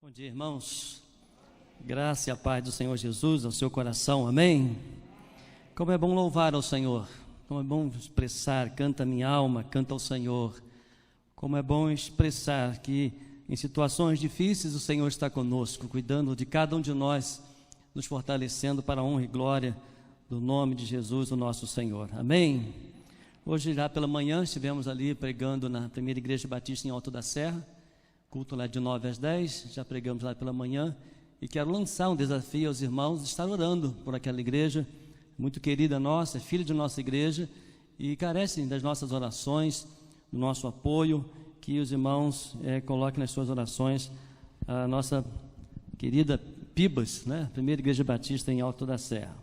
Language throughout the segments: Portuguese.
Bom dia, irmãos. Graça e a paz do Senhor Jesus ao seu coração, amém? Como é bom louvar ao Senhor, como é bom expressar, canta minha alma, canta ao Senhor. Como é bom expressar que em situações difíceis o Senhor está conosco, cuidando de cada um de nós, nos fortalecendo para a honra e glória do nome de Jesus, o nosso Senhor, amém? Hoje já pela manhã estivemos ali pregando na primeira igreja batista em Alto da Serra, culto lá de 9 às 10, já pregamos lá pela manhã, e quero lançar um desafio aos irmãos de estar orando por aquela igreja, muito querida nossa, filha de nossa igreja, e carecem das nossas orações, do nosso apoio, que os irmãos coloquem nas suas orações a nossa querida Pibas, né? Primeira igreja batista em Alto da Serra.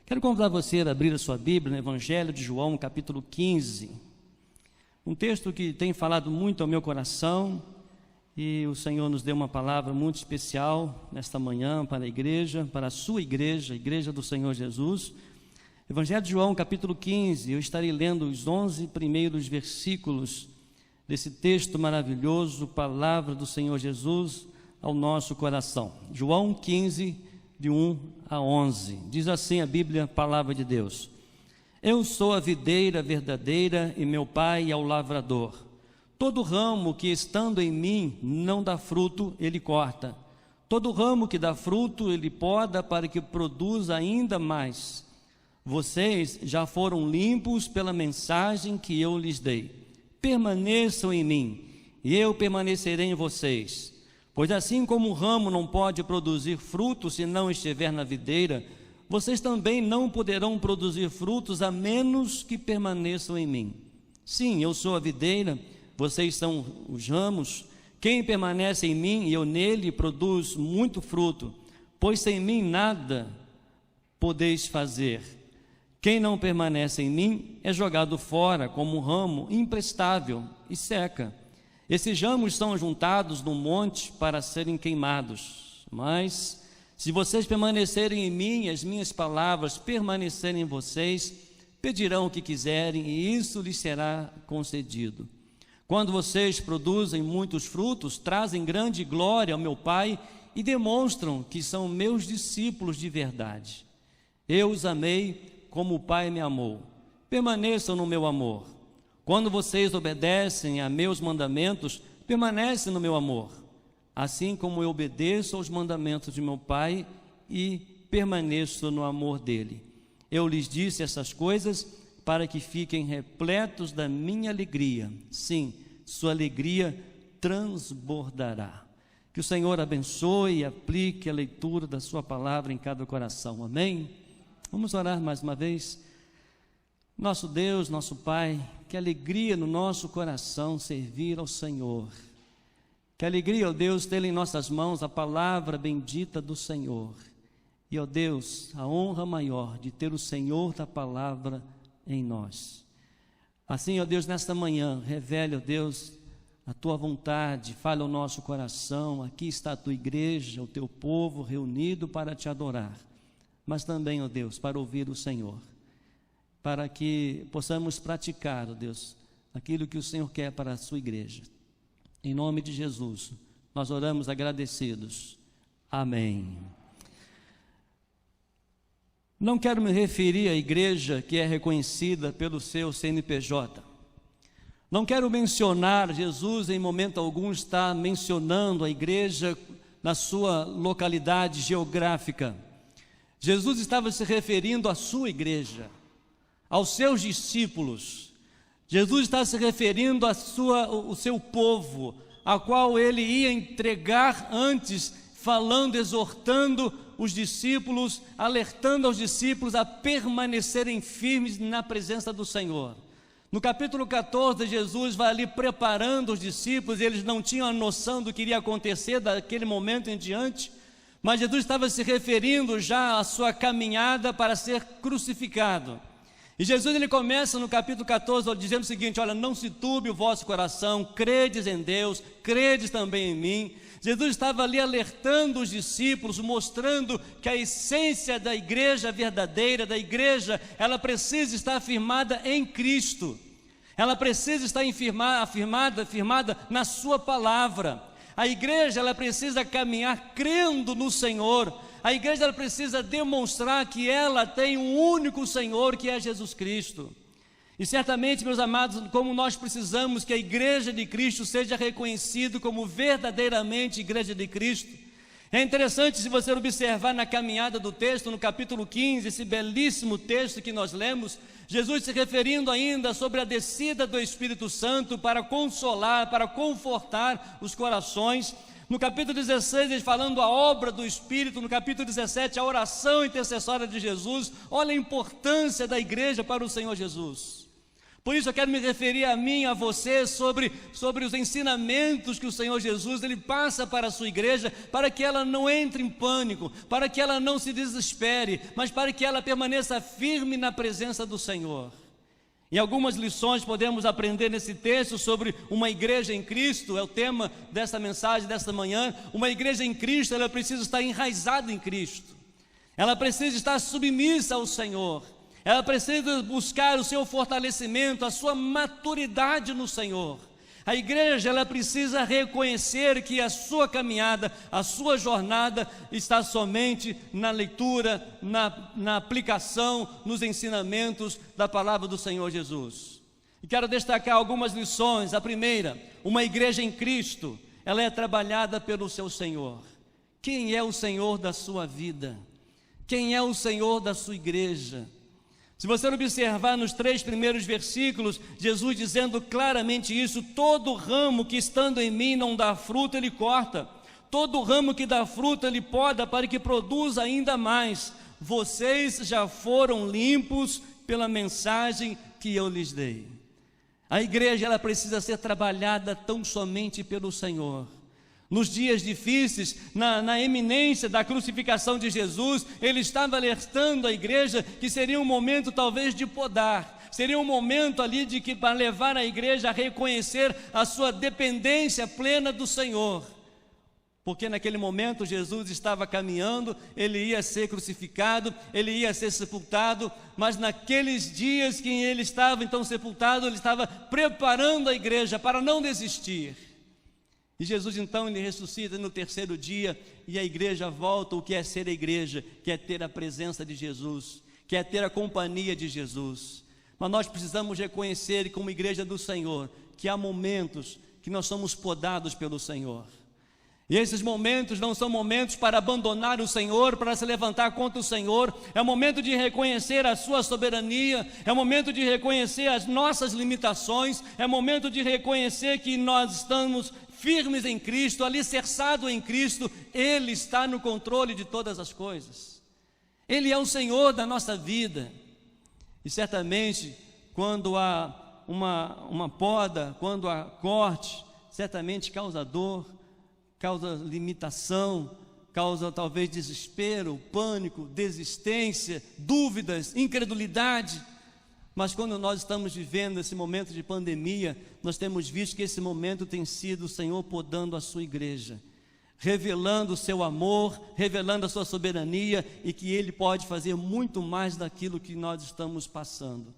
Quero convidar você a abrir a sua Bíblia no Evangelho de João, capítulo 15, um texto que tem falado muito ao meu coração, e o Senhor nos deu uma palavra muito especial nesta manhã para a igreja, para a sua igreja, a igreja do Senhor Jesus. Evangelho de João, capítulo 15, eu estarei lendo os 11 primeiros versículos desse texto maravilhoso, palavra do Senhor Jesus ao nosso coração. João 15, de 1 a 11, diz assim a Bíblia, palavra de Deus: Eu sou a videira verdadeira e meu Pai é o lavrador. Todo ramo que estando em mim não dá fruto, ele corta. Todo ramo que dá fruto, ele poda para que produza ainda mais. Vocês já foram limpos pela mensagem que eu lhes dei. Permaneçam em mim, e eu permanecerei em vocês. Pois assim como o ramo não pode produzir frutos se não estiver na videira, vocês também não poderão produzir frutos a menos que permaneçam em mim. Sim, eu sou a videira, vocês são os ramos. Quem permanece em mim e eu nele produz muito fruto, pois sem mim nada podeis fazer. Quem não permanece em mim é jogado fora como um ramo imprestável e seca. Esses ramos são juntados num monte para serem queimados. Mas se vocês permanecerem em mim e as minhas palavras permanecerem em vocês, pedirão o que quiserem e isso lhes será concedido. Quando vocês produzem muitos frutos, trazem grande glória ao meu Pai e demonstram que são meus discípulos de verdade. Eu os amei como o Pai me amou. Permaneçam no meu amor. Quando vocês obedecem a meus mandamentos, permanecem no meu amor. Assim como eu obedeço aos mandamentos de meu Pai e permaneço no amor dele. Eu lhes disse essas coisas para que fiquem repletos da minha alegria. Sim, sua alegria transbordará. Que o Senhor abençoe e aplique a leitura da sua palavra em cada coração, amém? Vamos orar mais uma vez. Nosso Deus, nosso Pai, que alegria no nosso coração servir ao Senhor. Que alegria, ó Deus, ter em nossas mãos a palavra bendita do Senhor. E, ó Deus, a honra maior de ter o Senhor da palavra em nós. Assim, ó Deus, nesta manhã, revele, ó Deus, a tua vontade, fale ao nosso coração. Aqui está a tua igreja, o teu povo reunido para te adorar, mas também, ó Deus, para ouvir o Senhor, para que possamos praticar, ó Deus, aquilo que o Senhor quer para a sua igreja. Em nome de Jesus, nós oramos agradecidos. Amém. Não quero me referir à igreja que é reconhecida pelo seu CNPJ. Não quero mencionar, Jesus em momento algum está mencionando a igreja na sua localidade geográfica. Jesus estava se referindo à sua igreja, aos seus discípulos. Jesus está se referindo ao seu povo, a qual ele ia entregar antes, falando, exortando os discípulos, alertando aos discípulos a permanecerem firmes na presença do Senhor. No capítulo 14, Jesus vai ali preparando os discípulos, eles não tinham a noção do que iria acontecer daquele momento em diante, mas Jesus estava se referindo já à sua caminhada para ser crucificado. E Jesus ele começa no capítulo 14 dizendo o seguinte: olha, não se turbe o vosso coração, credes em Deus, credes também em mim. Jesus estava ali alertando os discípulos, mostrando que a essência da igreja verdadeira, da igreja, ela precisa estar firmada em Cristo. Ela precisa estar firmada na sua palavra. A igreja, ela precisa caminhar crendo no Senhor. A igreja, ela precisa demonstrar que ela tem um único Senhor, que é Jesus Cristo. E certamente, meus amados, como nós precisamos que a igreja de Cristo seja reconhecida como verdadeiramente igreja de Cristo. É interessante, se você observar na caminhada do texto, no capítulo 15, esse belíssimo texto que nós lemos, Jesus se referindo ainda sobre a descida do Espírito Santo para consolar, para confortar os corações. No capítulo 16, ele falando a obra do Espírito. No capítulo 17, a oração intercessória de Jesus. Olha a importância da igreja para o Senhor Jesus. Por isso eu quero me referir a mim, a você, sobre os ensinamentos que o Senhor Jesus ele passa para a sua igreja, para que ela não entre em pânico, para que ela não se desespere, mas para que ela permaneça firme na presença do Senhor. E algumas lições podemos aprender nesse texto sobre uma igreja em Cristo, é o tema dessa mensagem desta manhã. Uma igreja em Cristo, ela precisa estar enraizada em Cristo, ela precisa estar submissa ao Senhor. Ela precisa buscar o seu fortalecimento, a sua maturidade no Senhor. A igreja, ela precisa reconhecer que a sua caminhada, a sua jornada está somente na leitura, na aplicação, nos ensinamentos da palavra do Senhor Jesus. E quero destacar algumas lições. A primeira, uma igreja em Cristo, ela é trabalhada pelo seu Senhor. Quem é o Senhor da sua vida? Quem é o Senhor da sua igreja? Se você observar nos 3 primeiros versículos, Jesus dizendo claramente isso: todo ramo que estando em mim não dá fruto, ele corta. Todo ramo que dá fruto, ele poda para que produza ainda mais. Vocês já foram limpos pela mensagem que eu lhes dei. A igreja, ela precisa ser trabalhada tão somente pelo Senhor. Nos dias difíceis, na eminência da crucificação de Jesus, ele estava alertando a igreja que seria um momento talvez de podar, seria um momento ali para levar a igreja a reconhecer a sua dependência plena do Senhor. Porque naquele momento Jesus estava caminhando, ele ia ser crucificado, ele ia ser sepultado, mas naqueles dias que ele estava então sepultado, ele estava preparando a igreja para não desistir. E Jesus então ele ressuscita no 3º dia e a igreja volta. O que é ser a igreja? Que é ter a presença de Jesus, que é ter a companhia de Jesus. Mas nós precisamos reconhecer como igreja do Senhor que há momentos que nós somos podados pelo Senhor. E esses momentos não são momentos para abandonar o Senhor, para se levantar contra o Senhor. É o momento de reconhecer a sua soberania, é o momento de reconhecer as nossas limitações, é o momento de reconhecer que nós estamos firmes em Cristo, alicerçados em Cristo. Ele está no controle de todas as coisas. Ele é o Senhor da nossa vida. E certamente, quando há uma poda, quando há corte, certamente causa dor, causa limitação, causa talvez desespero, pânico, desistência, dúvidas, incredulidade. Mas quando nós estamos vivendo esse momento de pandemia, nós temos visto que esse momento tem sido o Senhor podando a sua igreja, revelando o seu amor, revelando a sua soberania, e que Ele pode fazer muito mais daquilo que nós estamos passando.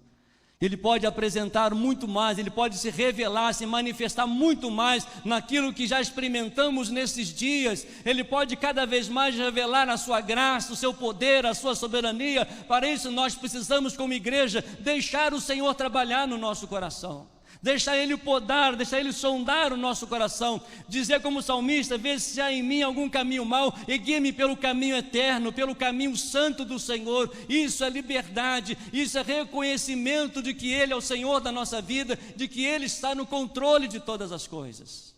Ele pode apresentar muito mais, Ele pode se revelar, se manifestar muito mais naquilo que já experimentamos nesses dias. Ele pode cada vez mais revelar a sua graça, o seu poder, a sua soberania. Para isso nós precisamos, como igreja, deixar o Senhor trabalhar no nosso coração, deixar Ele podar, deixar Ele sondar o nosso coração, dizer como salmista: vê se há em mim algum caminho mau e guia-me pelo caminho eterno, pelo caminho santo do Senhor. Isso é liberdade, isso é reconhecimento de que Ele é o Senhor da nossa vida, de que Ele está no controle de todas as coisas.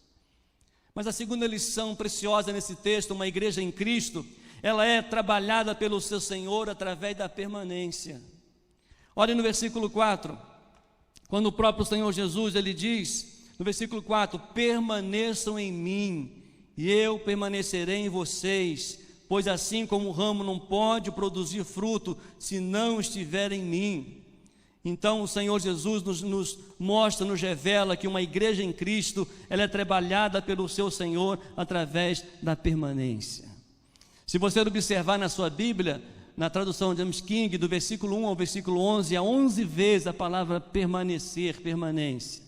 Mas a segunda lição preciosa nesse texto: uma igreja em Cristo, ela é trabalhada pelo seu Senhor através da permanência. Olha no versículo 4, quando o próprio Senhor Jesus, ele diz, no versículo 4: permaneçam em mim, e eu permanecerei em vocês, pois assim como o ramo não pode produzir fruto, se não estiver em mim. Então o Senhor Jesus nos mostra, nos revela que uma igreja em Cristo, ela é trabalhada pelo seu Senhor através da permanência. Se você observar na sua Bíblia, na tradução de James King, do versículo 1 ao versículo 11, há 11 vezes a palavra permanecer, permanência.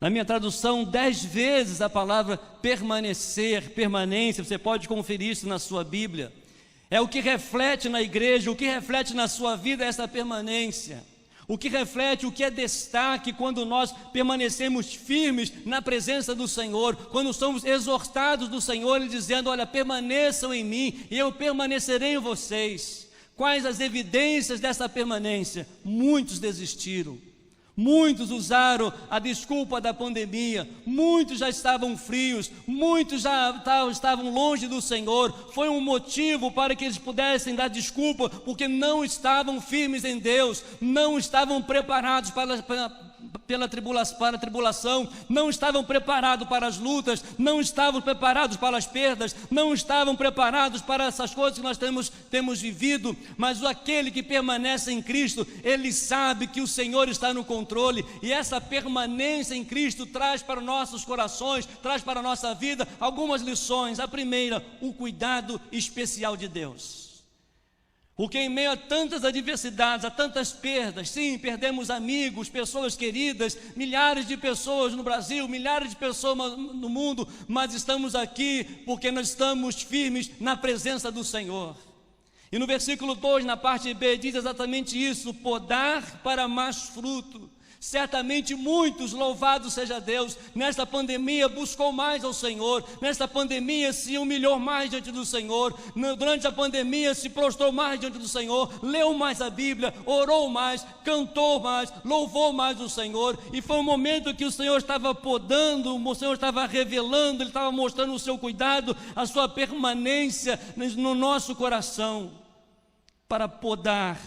Na minha tradução, 10 vezes a palavra permanecer, permanência, você pode conferir isso na sua Bíblia. É o que reflete na igreja, o que reflete na sua vida essa permanência. O que reflete, o que é destaque quando nós permanecemos firmes na presença do Senhor, quando somos exortados do Senhor, Ele dizendo: olha, permaneçam em mim e eu permanecerei em vocês. Quais as evidências dessa permanência? Muitos desistiram. Muitos usaram a desculpa da pandemia, muitos já estavam frios, muitos já estavam longe do Senhor. Foi um motivo para que eles pudessem dar desculpa, porque não estavam firmes em Deus, não estavam preparados para a tribulação, não estavam preparados para as lutas, não estavam preparados para as perdas, não estavam preparados para essas coisas que nós temos vivido. Mas aquele que permanece em Cristo, ele sabe que o Senhor está no controle, e essa permanência em Cristo traz para nossos corações, traz para a nossa vida algumas lições. A primeira, o cuidado especial de Deus. Porque em meio a tantas adversidades, a tantas perdas, sim, perdemos amigos, pessoas queridas, milhares de pessoas no Brasil, milhares de pessoas no mundo, mas estamos aqui porque nós estamos firmes na presença do Senhor. E no versículo 2, na parte B, diz exatamente isso: podar para mais fruto. Certamente muitos, louvado seja Deus, nesta pandemia buscou mais ao Senhor, nesta pandemia se humilhou mais diante do Senhor, durante a pandemia se prostrou mais diante do Senhor, leu mais a Bíblia, orou mais, cantou mais, louvou mais o Senhor. E foi um momento que o Senhor estava podando, o Senhor estava revelando, Ele estava mostrando o seu cuidado, a sua permanência no nosso coração, para podar,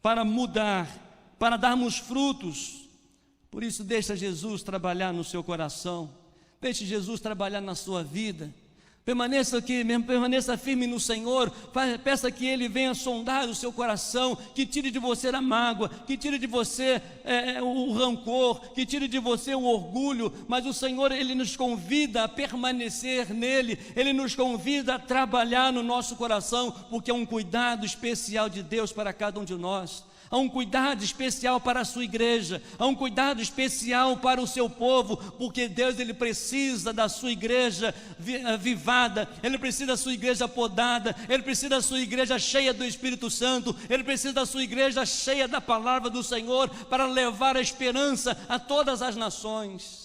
para mudar, para darmos frutos. Por isso, deixa Jesus trabalhar no seu coração, deixe Jesus trabalhar na sua vida. Permaneça aqui, permaneça firme no Senhor. Peça que Ele venha sondar o seu coração, que tire de você a mágoa, que tire de você o rancor, que tire de você o orgulho. Mas o Senhor, Ele nos convida a permanecer nele, Ele nos convida a trabalhar no nosso coração, porque é um cuidado especial de Deus para cada um de nós. Há um cuidado especial para a sua igreja, há um cuidado especial para o seu povo, porque Deus, Ele precisa da sua igreja avivada, Ele precisa da sua igreja podada, Ele precisa da sua igreja cheia do Espírito Santo, Ele precisa da sua igreja cheia da palavra do Senhor, para levar a esperança a todas as nações.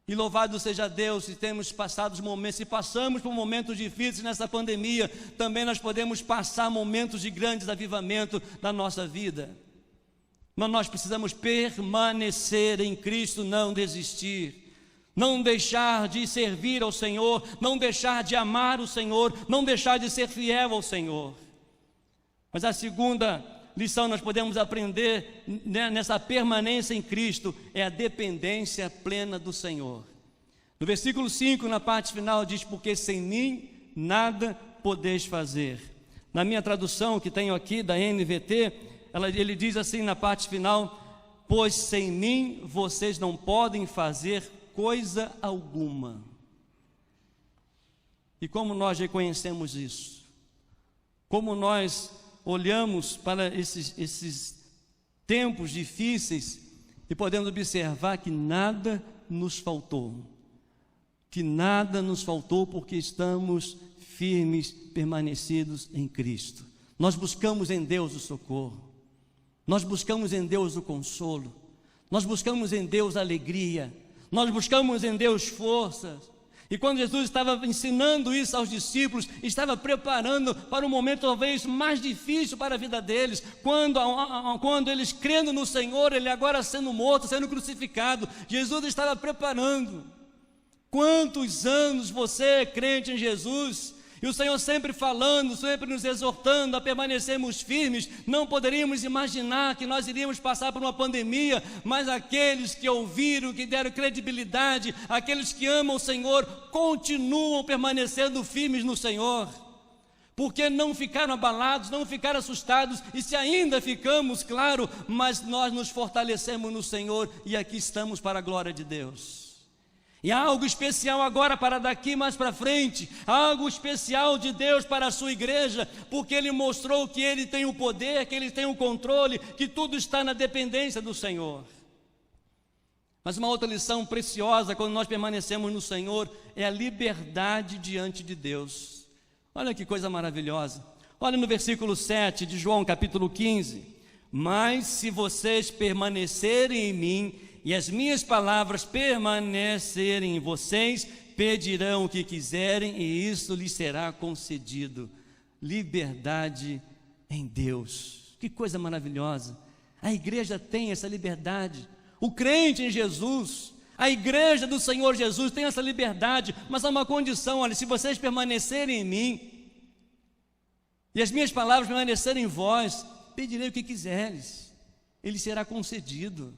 E louvado seja Deus, se temos passado momentos, se passamos por momentos difíceis nessa pandemia, também nós podemos passar momentos de grandes avivamento na nossa vida. Mas nós precisamos permanecer em Cristo, não desistir, não deixar de servir ao Senhor, não deixar de amar o Senhor, não deixar de ser fiel ao Senhor. Mas a segunda lição nós podemos aprender nessa permanência em Cristo é a dependência plena do Senhor. No versículo 5, na parte final, diz: porque sem mim nada podeis fazer. Na minha tradução que tenho aqui da NVT, ele diz assim na parte final: pois sem mim vocês não podem fazer coisa alguma. E como nós reconhecemos isso? Como nós olhamos para esses tempos difíceis e podemos observar que nada nos faltou, porque estamos firmes, permanecidos em Cristo. Nós buscamos em Deus o socorro, nós buscamos em Deus o consolo, nós buscamos em Deus a alegria, nós buscamos em Deus forças. E quando Jesus estava ensinando isso aos discípulos, estava preparando para um momento talvez mais difícil para a vida deles, quando eles crendo no Senhor, Ele agora sendo morto, sendo crucificado, Jesus estava preparando. Quantos anos você, crente em Jesus, e o Senhor sempre falando, sempre nos exortando a permanecermos firmes. Não poderíamos imaginar que nós iríamos passar por uma pandemia, mas aqueles que ouviram, que deram credibilidade, aqueles que amam o Senhor, continuam permanecendo firmes no Senhor. Porque não ficaram abalados, não ficaram assustados, e se ainda ficamos, claro, mas nós nos fortalecemos no Senhor, e aqui estamos para a glória de Deus. E há algo especial agora para daqui mais para frente, algo especial de Deus para a sua igreja, porque Ele mostrou que Ele tem o poder, que Ele tem o controle, que tudo está na dependência do Senhor. Mas uma outra lição preciosa quando nós permanecemos no Senhor é a liberdade diante de Deus. Olha que coisa maravilhosa. Olha no versículo 7 de João, capítulo 15. Mas se vocês permanecerem em mim e as minhas palavras permanecerem em vocês, pedirão o que quiserem e isso lhes será concedido. Liberdade em Deus. Que coisa maravilhosa. A igreja tem essa liberdade. O crente em Jesus, a igreja do Senhor Jesus tem essa liberdade, mas há uma condição: olha, se vocês permanecerem em mim e as minhas palavras permanecerem em vós, pedirei o que quiseres, ele será concedido.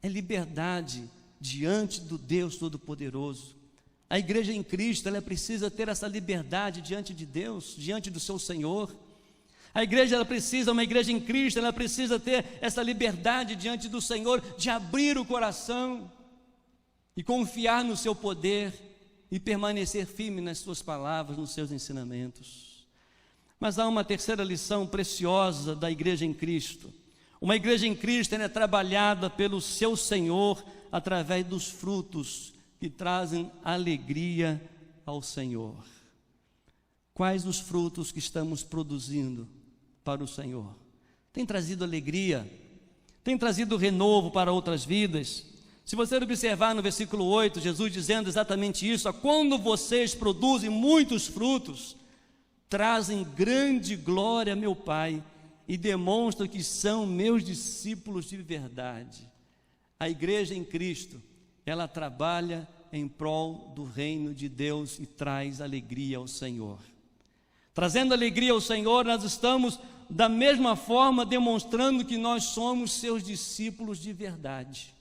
É liberdade diante do Deus Todo-Poderoso. A igreja em Cristo, ela precisa ter essa liberdade diante de Deus, diante do seu Senhor. A igreja, uma igreja em Cristo, ela precisa ter essa liberdade diante do Senhor, de abrir o coração e confiar no seu poder e permanecer firme nas suas palavras, nos seus ensinamentos. Mas há uma terceira lição preciosa da igreja em Cristo. Uma igreja em Cristo é trabalhada pelo seu Senhor através dos frutos que trazem alegria ao Senhor. Quais os frutos que estamos produzindo para o Senhor? Tem trazido alegria? Tem trazido renovo para outras vidas? Se você observar no versículo 8, Jesus dizendo exatamente isso: quando vocês produzem muitos frutos, trazem grande glória a meu Pai e demonstram que são meus discípulos de verdade. A igreja em Cristo, ela trabalha em prol do reino de Deus e traz alegria ao Senhor. Trazendo alegria ao Senhor, nós estamos da mesma forma demonstrando que nós somos seus discípulos de verdade.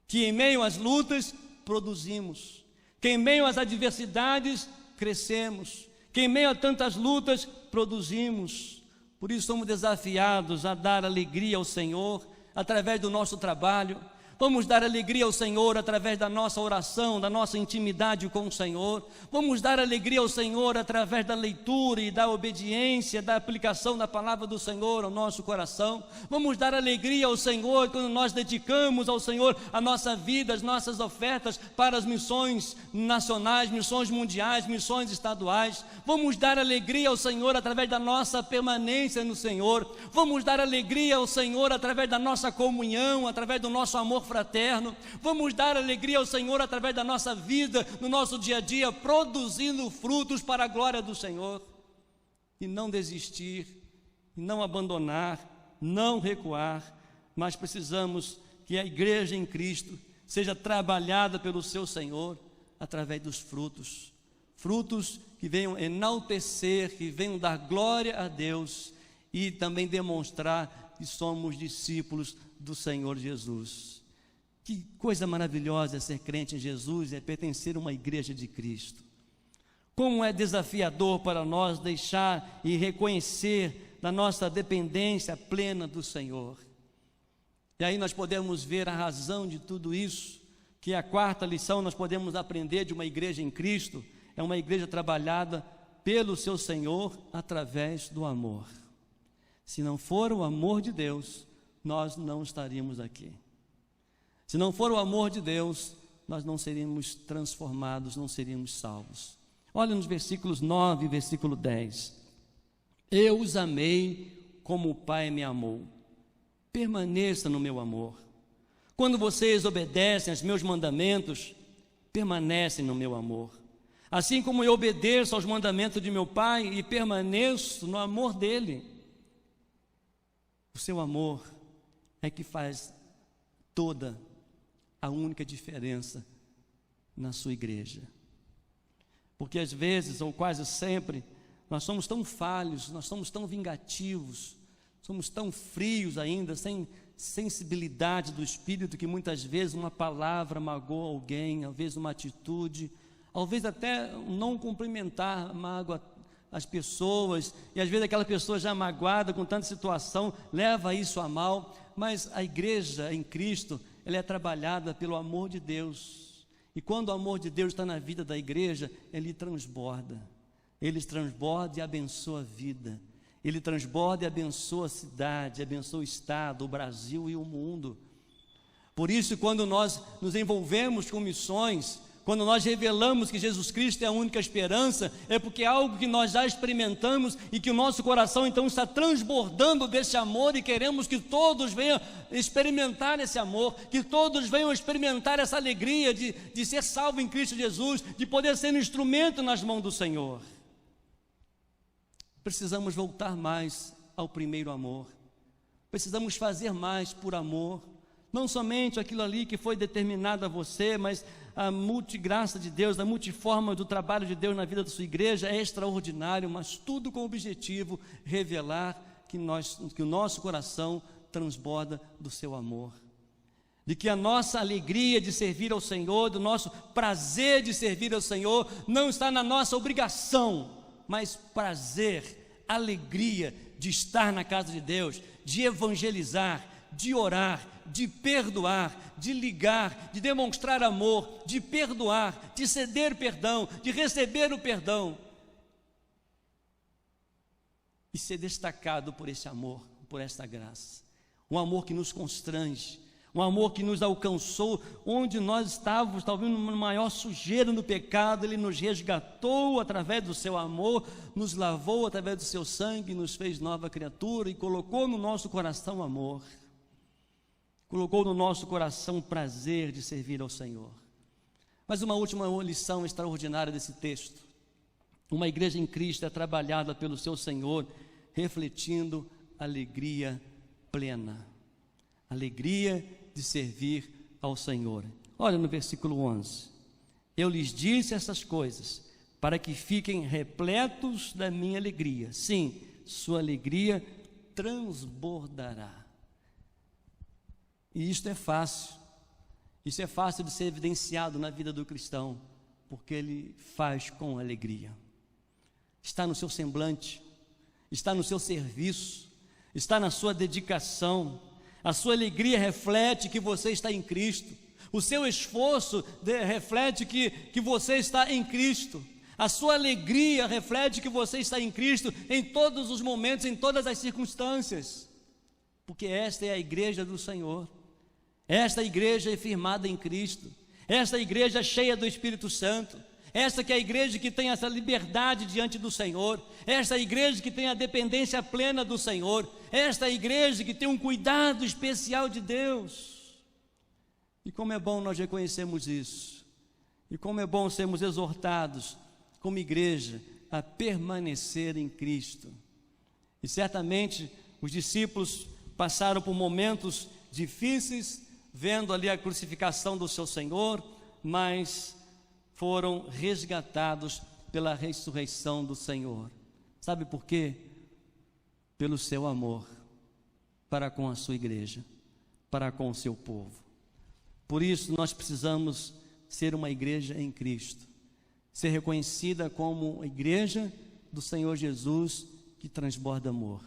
Que em meio às lutas produzimos, que em meio às adversidades crescemos, que em meio a tantas lutas produzimos. Por isso somos desafiados a dar alegria ao Senhor através do nosso trabalho. Vamos dar alegria ao Senhor através da nossa oração, da nossa intimidade com o Senhor. Vamos dar alegria ao Senhor através da leitura e da obediência, da aplicação da palavra do Senhor ao nosso coração. Vamos dar alegria ao Senhor quando nós dedicamos ao Senhor a nossa vida, as nossas ofertas para as missões nacionais, missões mundiais, missões estaduais. Vamos dar alegria ao Senhor através da nossa permanência no Senhor. Vamos dar alegria ao Senhor através da nossa comunhão, através do nosso amor fraterno. Vamos dar alegria ao Senhor através da nossa vida, no nosso dia a dia, produzindo frutos para a glória do Senhor. E não desistir, não abandonar, não recuar, mas precisamos que a igreja em Cristo seja trabalhada pelo seu Senhor através dos frutos. Frutos que venham enaltecer, que venham dar glória a Deus e também demonstrar que somos discípulos do Senhor Jesus. Que coisa maravilhosa é ser crente em Jesus, é pertencer a uma igreja de Cristo. Como é desafiador para nós deixar e reconhecer da nossa dependência plena do Senhor. E aí nós podemos ver a razão de tudo isso, que a quarta lição nós podemos aprender de uma igreja em Cristo, é uma igreja trabalhada pelo seu Senhor através do amor. Se não for o amor de Deus, nós não estaríamos aqui. Se não for o amor de Deus, nós não seríamos transformados, não seríamos salvos. Olha nos versículos 9 e versículo 10. Eu os amei como o Pai me amou. Permaneça no meu amor. Quando vocês obedecem aos meus mandamentos, permanecem no meu amor. Assim como eu obedeço aos mandamentos de meu Pai e permaneço no amor dele. O seu amor é que faz toda a única diferença na sua igreja. Porque às vezes, ou quase sempre, nós somos tão falhos, nós somos tão vingativos, somos tão frios ainda, sem sensibilidade do Espírito, que muitas vezes uma palavra magoa alguém, às vezes uma atitude, às vezes até não cumprimentar mágoa as pessoas, e às vezes aquela pessoa já magoada com tanta situação, leva isso a mal. Mas a igreja em Cristo, ela é trabalhada pelo amor de Deus, e quando o amor de Deus está na vida da igreja, ele transborda e abençoa a vida, ele transborda e abençoa a cidade, abençoa o estado, o Brasil e o mundo. Por isso, quando nós nos envolvemos com missões, quando nós revelamos que Jesus Cristo é a única esperança, é porque é algo que nós já experimentamos e que o nosso coração então está transbordando desse amor, e queremos que todos venham experimentar esse amor, que todos venham experimentar essa alegria de ser salvo em Cristo Jesus, de poder ser um instrumento nas mãos do Senhor. Precisamos voltar mais ao primeiro amor, precisamos fazer mais por amor, não somente aquilo ali que foi determinado a você, mas a multigraça de Deus, a multiforma do trabalho de Deus na vida da sua igreja é extraordinário, mas tudo com o objetivo de revelar que o nosso coração transborda do seu amor, de que a nossa alegria de servir ao Senhor, do nosso prazer de servir ao Senhor, não está na nossa obrigação, mas prazer, alegria de estar na casa de Deus, de evangelizar, de orar, de perdoar, de ligar, de demonstrar amor, de perdoar, de ceder perdão, de receber o perdão e ser destacado por esse amor, por esta graça. Um amor que nos constrange, um amor que nos alcançou onde nós estávamos, talvez no maior sujeira no pecado. Ele nos resgatou através do seu amor, nos lavou através do seu sangue, nos fez nova criatura e colocou no nosso coração amor. Colocou no nosso coração o prazer de servir ao Senhor. Mas uma última lição extraordinária desse texto: uma igreja em Cristo é trabalhada pelo seu Senhor, refletindo alegria plena, alegria de servir ao Senhor. Olha no versículo 11: eu lhes disse essas coisas para que fiquem repletos da minha alegria. Sim, sua alegria transbordará. E isto é fácil, isso é fácil de ser evidenciado na vida do cristão, porque ele faz com alegria. Está no seu semblante, está no seu serviço, está na sua dedicação. A sua alegria reflete que você está em Cristo, o seu esforço reflete que você está em Cristo, a sua alegria reflete que você está em Cristo em todos os momentos, em todas as circunstâncias, porque esta é a igreja do Senhor. Esta igreja é firmada em Cristo, esta igreja é cheia do Espírito Santo, esta que é a igreja que tem essa liberdade diante do Senhor, esta igreja que tem a dependência plena do Senhor, esta igreja que tem um cuidado especial de Deus. E como é bom nós reconhecermos isso, e como é bom sermos exortados como igreja a permanecer em Cristo. E certamente os discípulos passaram por momentos difíceis, vendo ali a crucificação do seu Senhor, mas foram resgatados pela ressurreição do Senhor. Sabe por quê? Pelo seu amor para com a sua igreja, para com o seu povo. Por isso nós precisamos ser uma igreja em Cristo, ser reconhecida como a igreja do Senhor Jesus, que transborda amor,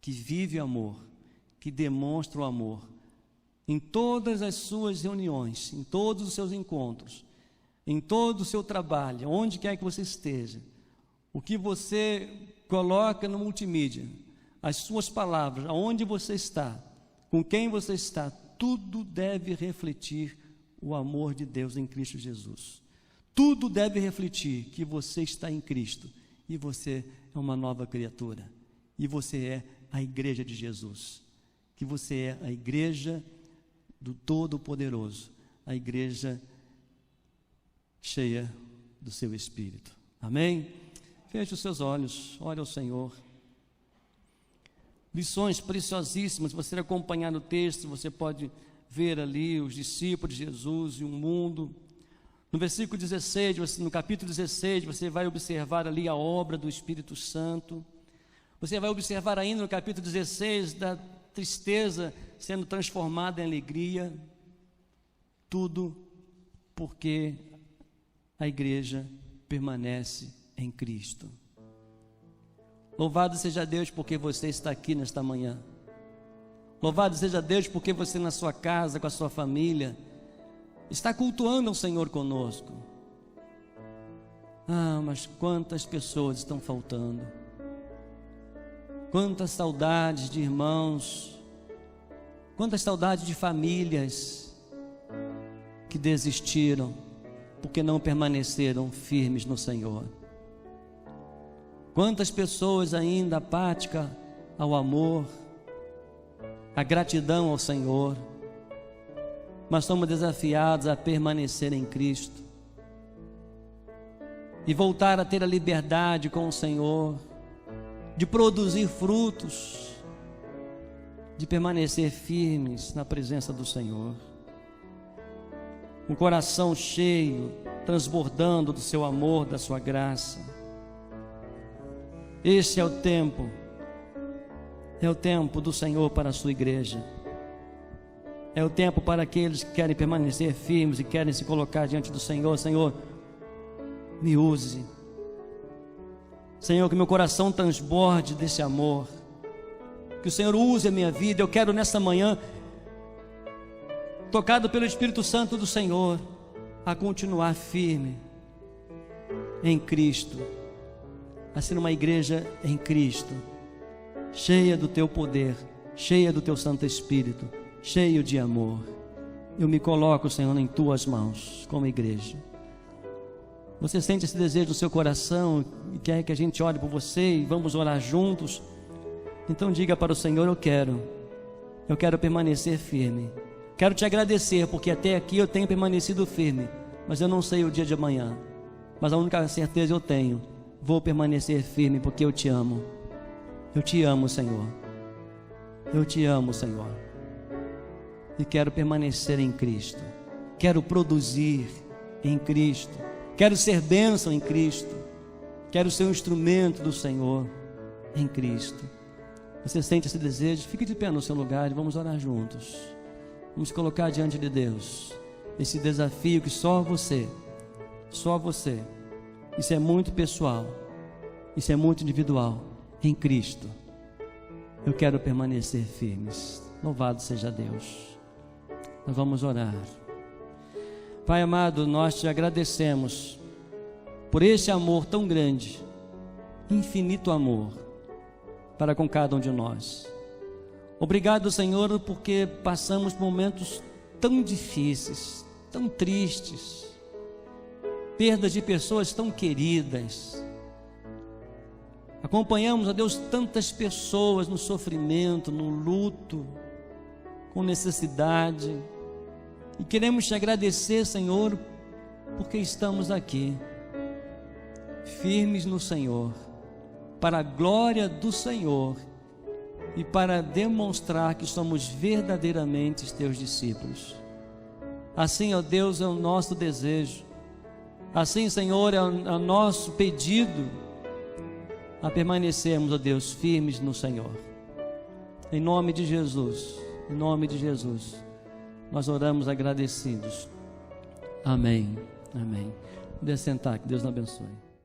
que vive amor, que demonstra o amor em todas as suas reuniões, em todos os seus encontros, em todo o seu trabalho, onde quer que você esteja, o que você coloca no multimídia, as suas palavras, aonde você está, com quem você está, tudo deve refletir o amor de Deus em Cristo Jesus. Tudo deve refletir que você está em Cristo e você é uma nova criatura, e você é a igreja de Jesus, que você é a igreja do Todo-Poderoso, a igreja cheia do seu Espírito. Amém? Feche os seus olhos, ore ao Senhor. Lições preciosíssimas. Se você acompanhar no texto, você pode ver ali os discípulos de Jesus e o mundo. No versículo 16, no capítulo 16, você vai observar ali a obra do Espírito Santo. Você vai observar ainda no capítulo 16 da tristeza sendo transformada em alegria. Tudo porque a igreja permanece em Cristo. Louvado seja Deus porque você está aqui nesta manhã. Louvado seja Deus porque você na sua casa, com a sua família, está cultuando ao Senhor conosco. Ah, mas quantas pessoas estão faltando. Quantas saudades de irmãos Quantas saudades de famílias que desistiram porque não permaneceram firmes no Senhor. Quantas pessoas ainda apáticas ao amor, à gratidão ao Senhor, mas somos desafiados a permanecer em Cristo e voltar a ter a liberdade com o Senhor, de produzir frutos, de permanecer firmes na presença do Senhor, um coração cheio, transbordando do seu amor, da sua graça. Este é o tempo do Senhor para a sua igreja. É o tempo para aqueles que querem permanecer firmes e querem se colocar diante do Senhor. Senhor, me use. Senhor, que meu coração transborde desse amor. Que o Senhor use a minha vida. Eu quero nessa manhã, tocado pelo Espírito Santo do Senhor, a continuar firme em Cristo, a ser uma igreja em Cristo, cheia do teu poder, cheia do teu Santo Espírito, cheio de amor. Eu me coloco, Senhor, em tuas mãos como igreja. Você sente esse desejo no seu coração e quer que a gente ore por você e vamos orar juntos? Então diga para o Senhor: eu quero permanecer firme. Quero te agradecer porque até aqui eu tenho permanecido firme, mas eu não sei o dia de amanhã. Mas a única certeza eu tenho: vou permanecer firme porque eu te amo. Eu te amo, Senhor. Eu te amo, Senhor. E quero permanecer em Cristo. Quero produzir em Cristo. Quero ser bênção em Cristo. Quero ser um instrumento do Senhor em Cristo. Você sente esse desejo? Fique de pé no seu lugar e vamos orar juntos. Vamos colocar diante de Deus esse desafio que só você, isso é muito pessoal, isso é muito individual, em Cristo. Eu quero permanecer firmes. Louvado seja Deus. Nós vamos orar. Pai amado, nós te agradecemos por esse amor tão grande, infinito amor, para com cada um de nós. Obrigado, Senhor, porque passamos momentos tão difíceis, tão tristes, perdas de pessoas tão queridas. Acompanhamos, ó Deus, tantas pessoas no sofrimento, no luto, com necessidade, e queremos te agradecer, Senhor, porque estamos aqui, firmes no Senhor, para a glória do Senhor e para demonstrar que somos verdadeiramente teus discípulos. Assim, ó Deus, é o nosso desejo. Assim, Senhor, é o nosso pedido a permanecermos, ó Deus, firmes no Senhor. Em nome de Jesus, nós oramos agradecidos. Amém, amém. Pode sentar, que Deus nos abençoe.